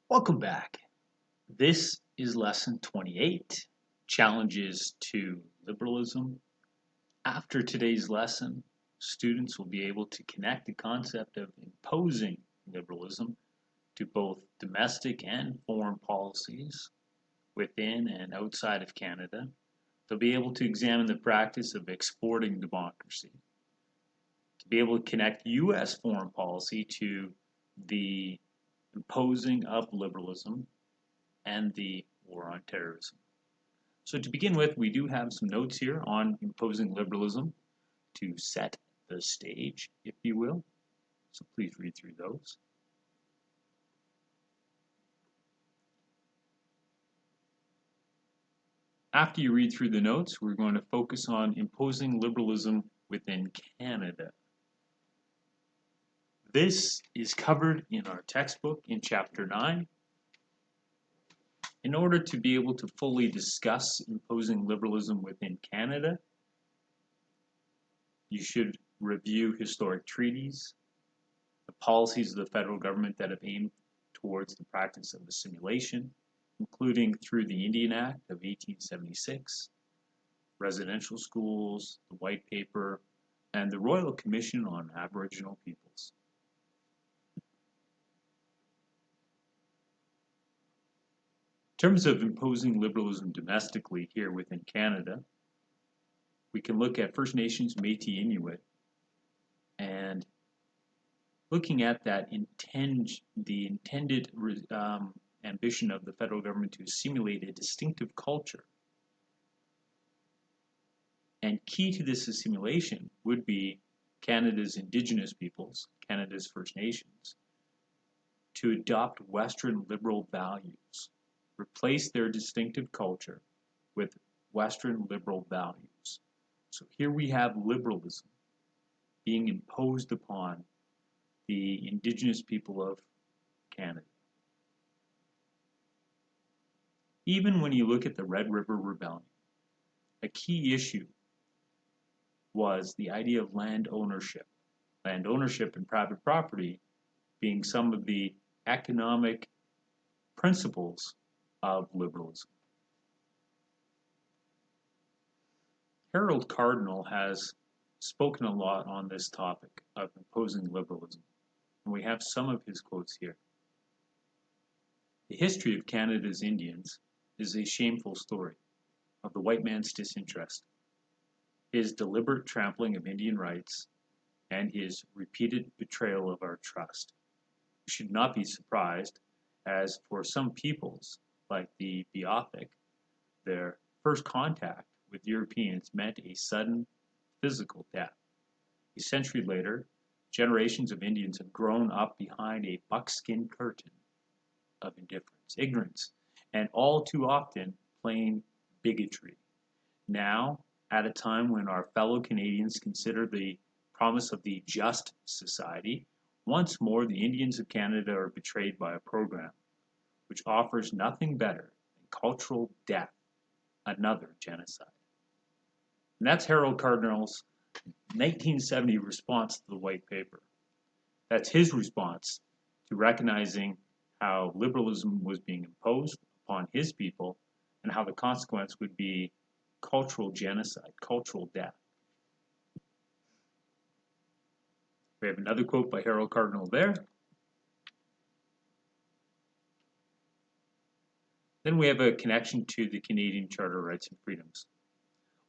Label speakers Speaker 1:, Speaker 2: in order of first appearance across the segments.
Speaker 1: Welcome back. This is lesson 28, Challenges to Liberalism. After today's lesson, students will be able to connect the concept of imposing liberalism to both domestic and foreign policies within and outside of Canada. They'll be able to examine the practice of exporting democracy, to be able to connect U.S. foreign policy to the imposing of liberalism and the war on terrorism. So to begin with, we do have some notes here on imposing liberalism to set the stage, if you will. So please read through those. After you read through the notes, we're going to focus on imposing liberalism within Canada. This is covered in our textbook in Chapter 9. In order to be able to fully discuss imposing liberalism within Canada, you should review historic treaties, the policies of the federal government that have aimed towards the practice of assimilation, including through the Indian Act of 1876, residential schools, the White Paper, and the Royal Commission on Aboriginal Peoples. In terms of imposing liberalism domestically here within Canada, we can look at First Nations, Métis, Inuit, and looking at that the intended ambition of the federal government to assimilate a distinctive culture. And key to this assimilation would be Canada's Indigenous peoples, Canada's First Nations, to adopt Western liberal values, replace their distinctive culture with Western liberal values. So here we have liberalism being imposed upon the Indigenous people of Canada. Even when you look at the Red River Rebellion, a key issue was the idea of land ownership and private property being some of the economic principles of liberalism. Harold Cardinal has spoken a lot on this topic of imposing liberalism, and we have some of his quotes here. The history of Canada's Indians is a shameful story of the white man's disinterest, his deliberate trampling of Indian rights, and his repeated betrayal of our trust. We should not be surprised, as for some peoples, like the Beothuk, their first contact with Europeans meant a sudden physical death. A century later, generations of Indians have grown up behind a buckskin curtain of indifference, ignorance, and all too often plain bigotry. Now, at a time when our fellow Canadians consider the promise of the just society, once more the Indians of Canada are betrayed by a program which offers nothing better than cultural death, another genocide. And that's Harold Cardinal's 1970 response to the White Paper. That's his response to recognizing how liberalism was being imposed upon his people and how the consequence would be cultural genocide, cultural death. We have another quote by Harold Cardinal there. Then we have a connection to the Canadian Charter of Rights and Freedoms.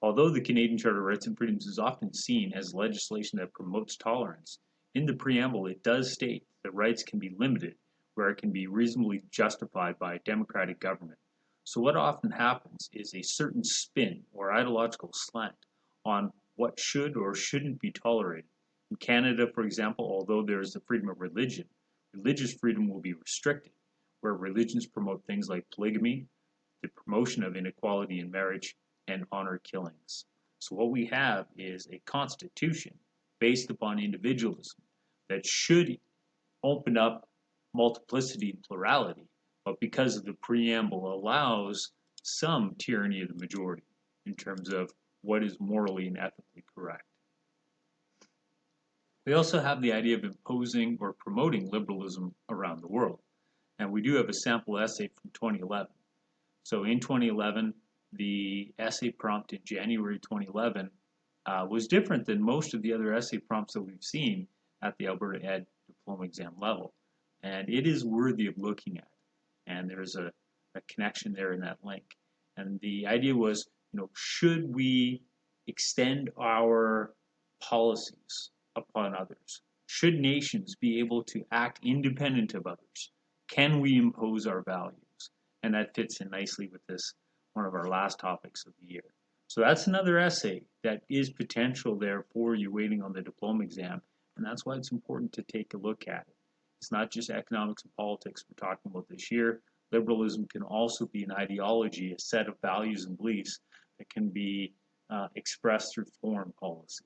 Speaker 1: Although the Canadian Charter of Rights and Freedoms is often seen as legislation that promotes tolerance, in the preamble it does state that rights can be limited where it can be reasonably justified by a democratic government. So what often happens is a certain spin or ideological slant on what should or shouldn't be tolerated. In Canada, for example, although there is the freedom of religion, religious freedom will be restricted, where religions promote things like polygamy, the promotion of inequality in marriage, and honor killings. So what we have is a constitution based upon individualism that should open up multiplicity and plurality, but because of the preamble allows some tyranny of the majority in terms of what is morally and ethically correct. We also have the idea of imposing or promoting liberalism around the world. And we do have a sample essay from 2011. So in 2011, the essay prompt in January 2011 was different than most of the other essay prompts that we've seen at the Alberta Ed diploma exam level. And it is worthy of looking at. And there's a connection there in that link. And the idea was, should we extend our policies upon others? Should nations be able to act independent of others? Can we impose our values? And that fits in nicely with this, one of our last topics of the year. So that's another essay that is potential there for you waiting on the diploma exam. And that's why it's important to take a look at it. It's not just economics and politics we're talking about this year. Liberalism can also be an ideology, a set of values and beliefs that can be expressed through foreign policy.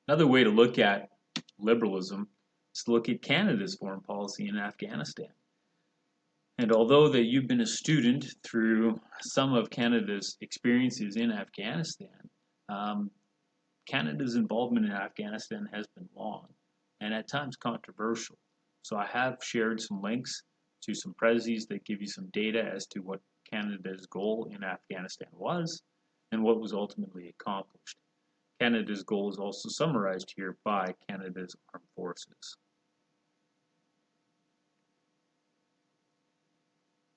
Speaker 1: Another way to look at liberalism is to look at Canada's foreign policy in Afghanistan. And although that you've been a student through some of Canada's experiences in Afghanistan, Canada's involvement in Afghanistan has been long and at times controversial. So I have shared some links to some preses that give you some data as to what Canada's goal in Afghanistan was and what was ultimately accomplished. Canada's goal is also summarized here by Canada's armed forces.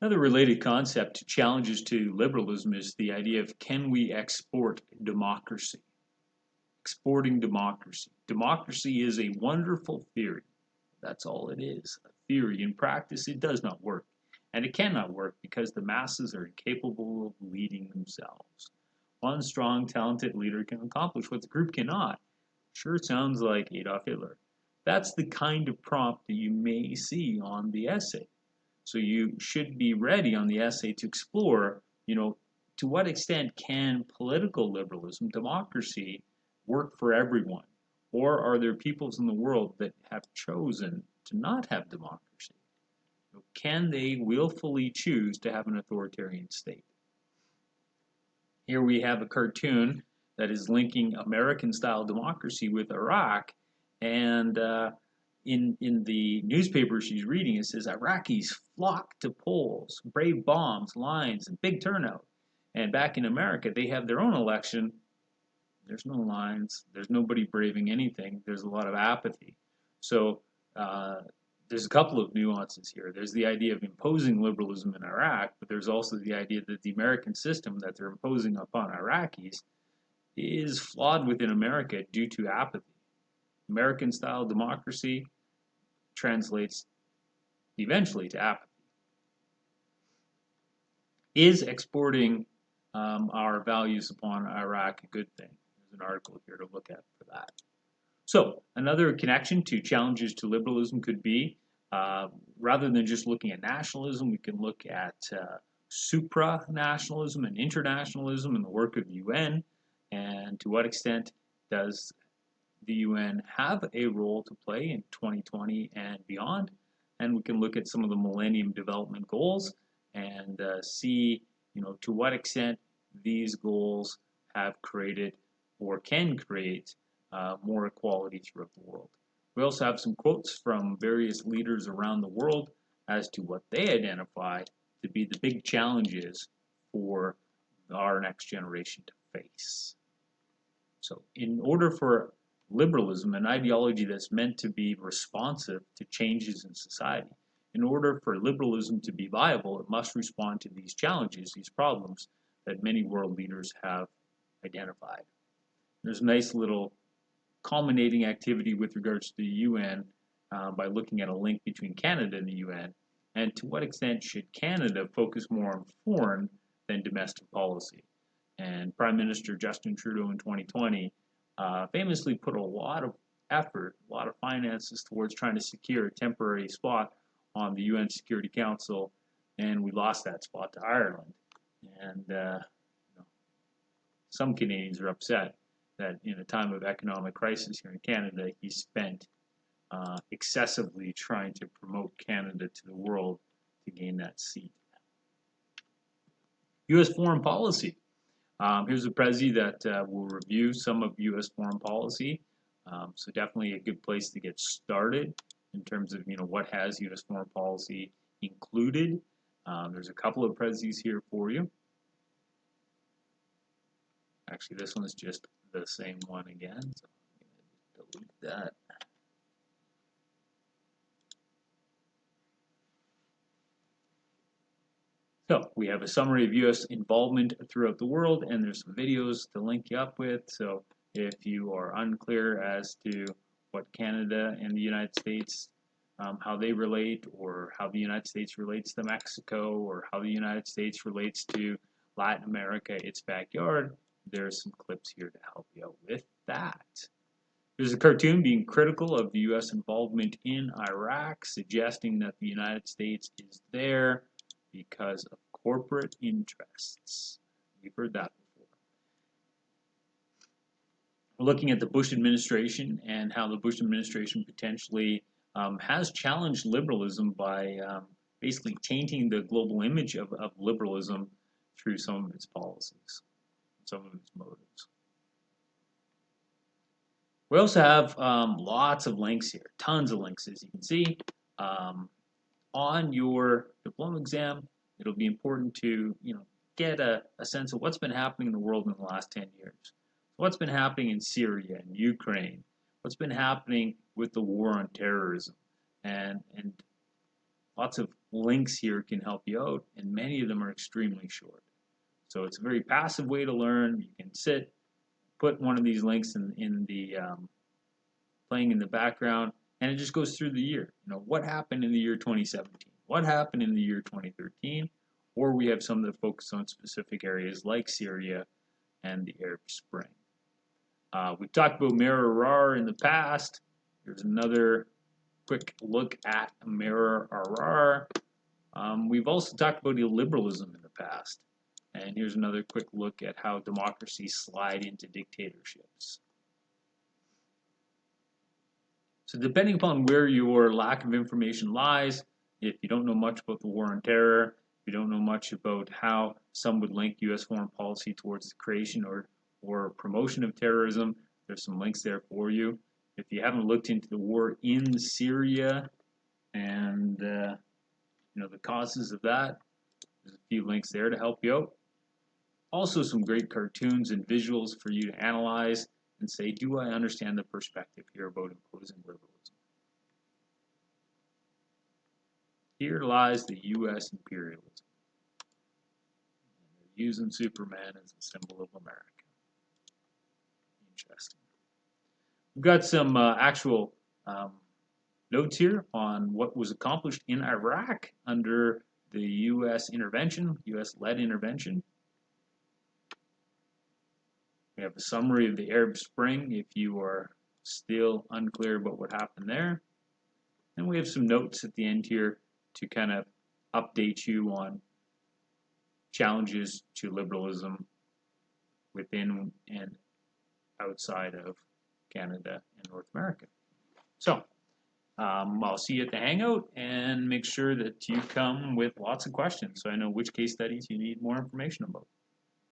Speaker 1: Another related concept to challenges to liberalism is the idea of, can we export democracy? Exporting democracy. Democracy is a wonderful theory. That's all it is, a theory. In practice, it does not work. And it cannot work because the masses are incapable of leading themselves. One strong, talented leader can accomplish what the group cannot. Sure sounds like Adolf Hitler. That's the kind of prompt that you may see on the essay. So you should be ready on the essay to explore, to what extent can political liberalism, democracy, work for everyone? Or are there peoples in the world that have chosen to not have democracy? Can they willfully choose to have an authoritarian state? Here we have a cartoon that is linking American-style democracy with Iraq, and in the newspaper she's reading, it says Iraqis flock to polls, brave bombs, lines, and big turnout. And back in America, they have their own election. There's no lines. There's nobody braving anything. There's a lot of apathy. So there's a couple of nuances here. There's the idea of imposing liberalism in Iraq, but there's also the idea that the American system that they're imposing upon Iraqis is flawed within America due to apathy. American-style democracy translates eventually to apathy. Is exporting our values upon Iraq a good thing? There's an article here to look at for that. So another connection to challenges to liberalism could be, rather than just looking at nationalism, we can look at supranationalism and internationalism and the work of the UN, and to what extent does the UN have a role to play in 2020 and beyond. And we can look at some of the Millennium Development Goals and see, to what extent these goals have created or can create more equality throughout the world. We also have some quotes from various leaders around the world as to what they identify to be the big challenges for our next generation to face. So in order for liberalism, an ideology that's meant to be responsive to changes in society, in order for liberalism to be viable, it must respond to these challenges, these problems that many world leaders have identified. There's a nice little culminating activity with regards to the UN by looking at a link between Canada and the UN, and to what extent should Canada focus more on foreign than domestic policy. And Prime Minister Justin Trudeau in 2020 famously put a lot of effort, a lot of finances towards trying to secure a temporary spot on the UN Security Council, and we lost that spot to Ireland. And some Canadians are upset that in a time of economic crisis here in Canada, he spent excessively trying to promote Canada to the world to gain that seat. U.S. foreign policy. Here's a Prezi that will review some of U.S. foreign policy. So definitely a good place to get started in terms of what has U.S. foreign policy included. There's a couple of Prezis here for you. Actually, this one is just the same one again, so I'm going to delete that. So we have a summary of U.S. involvement throughout the world, and there's some videos to link you up with. So if you are unclear as to what Canada and the United States, how they relate, or how the United States relates to Mexico, or how the United States relates to Latin America, its backyard, there's some clips here to help you out with that. There's a cartoon being critical of the U.S. involvement in Iraq, suggesting that the United States is there because of corporate interests. You've heard that before. We're looking at the Bush administration and how the Bush administration potentially has challenged liberalism by basically tainting the global image of liberalism through some of its policies, some of its motives. We also have lots of links here, tons of links, as you can see. On your diploma exam, it'll be important to get a sense of what's been happening in the world in the last 10 years. What's been happening in Syria and Ukraine? What's been happening with the war on terrorism? And lots of links here can help you out, and many of them are extremely short. So it's a very passive way to learn. You can sit, put one of these links in the playing in the background, and it just goes through the year. What happened in the year 2017? What happened in the year 2013? Or we have some that focus on specific areas like Syria and the Arab Spring. We've talked about Mirror in the past. Here's another quick look at Mirror. We've also talked about illiberalism in the past. And here's another quick look at how democracies slide into dictatorships. So depending upon where your lack of information lies, if you don't know much about the war on terror, if you don't know much about how some would link U.S. foreign policy towards the creation or promotion of terrorism, there's some links there for you. If you haven't looked into the war in Syria and the causes of that, there's a few links there to help you out. Also some great cartoons and visuals for you to analyze and say, do I understand the perspective here about imposing liberalism? Here lies the U.S. imperialism. And they're using Superman as a symbol of America. Interesting. We've got some actual notes here on what was accomplished in Iraq under the U.S. intervention, U.S.-led intervention. We have a summary of the Arab Spring if you are still unclear about what happened there. And we have some notes at the end here to kind of update you on challenges to liberalism within and outside of Canada and North America. So I'll see you at the Hangout, and make sure that you come with lots of questions so I know which case studies you need more information about.